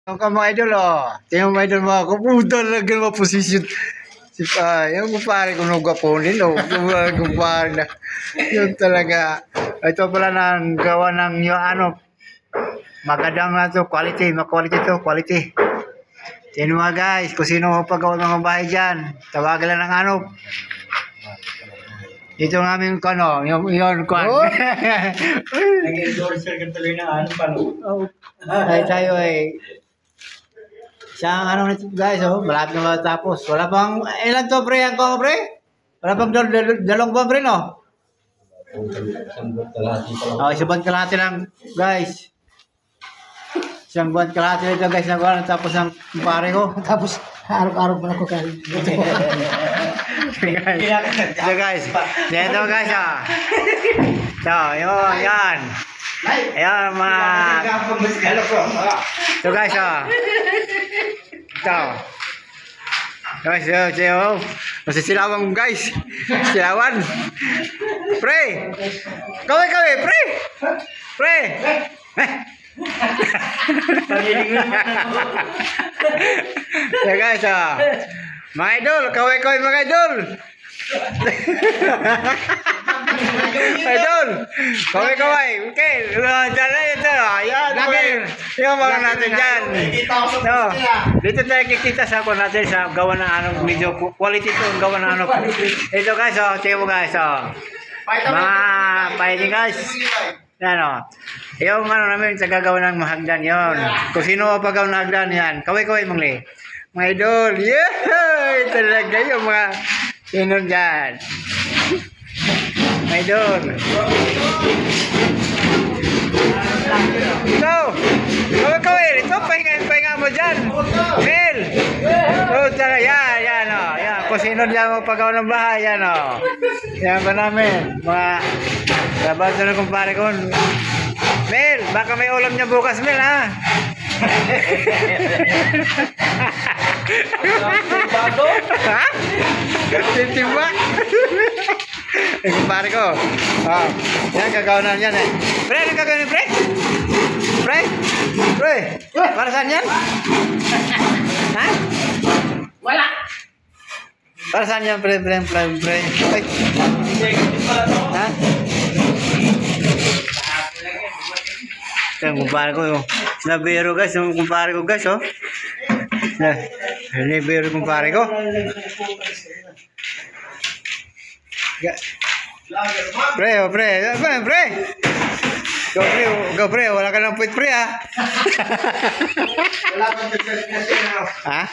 Ang ka mga idol, oh. Tingnan mo mga idol mo. Kaputa talaga naman posisyon. Si yung kumpare ko nung gaponin, oh. Kumpare na. Yun talaga. Ito pala nang gawa ng yung ano. Magandang na to. Quality. Ma-quality to. Quality. Tingnan mo guys. Kung sino pagawa ng mga bahay dyan. Tawagan lang ng ano. Ito ng aming kano. Yun kwan. Nag-endorser ka tuloy ng ano pa, no? Ay tayo ay isang ano nito guys, oh, malapit na matapos. Wala pang, ilan to pre, yan ko pre? Wala pang dalawang buwan pre, no? Oh, isang buwan kalahati lang, guys. Isang buwan kalahati lang ito guys, nagawa tapos ang pare ko. Tapos araw-araw pala ko kain. So guys, dito guys, ah. So, yun, yan. Ayan, mga... So guys, ah. Ito. Guys, yun. Masisilawan guys. Silawan. Pre! Kaway, pre! Pre! So guys, ah. Mga idol, kaway mga idol. Idol, kaway. Okay, dala ito. Ayan, yung mga natin dyan. No, dito tayo kikita sa ako natin sa gawa ng ano, medyo quality to, gawa ng ano. Ito guys, oh, tingnan mo guys, oh. Mga paiti guys. Yan, oh. Yung ano namin, sa gagawa ng mahagdan yon. Kung sino ang pagawa ng hagdan yan, kaway mangli. Mga idol, yeah! Talaga yung mga sino dyan. Mga idol. Ito, kaway, ito, pahinga mo dyan. Mel! Oh, talaga, yan, oh. Yan, kung sino dyan magpagawa ng bahay, yan, oh. Yan ba namin, mga labas na kumpare ko. Mel, baka may ulam niya bukas, Mel, ha? Ha? Timba? Eh, kumpare ko. Oh, yan, gagawin na yan, eh. Pre, anong gagawin, pre? Pre? Para saan yan? Ha? Wala! Para saan yan, pre? Ay. Ha? Yung kumpare ko, yung nabiro guys, yung kumpare ko guys, oh. Nabiro yung kumpare ko. Pre. Go pre, wala ka ng puwit pre, ha. Wala kang puwit pre, ha.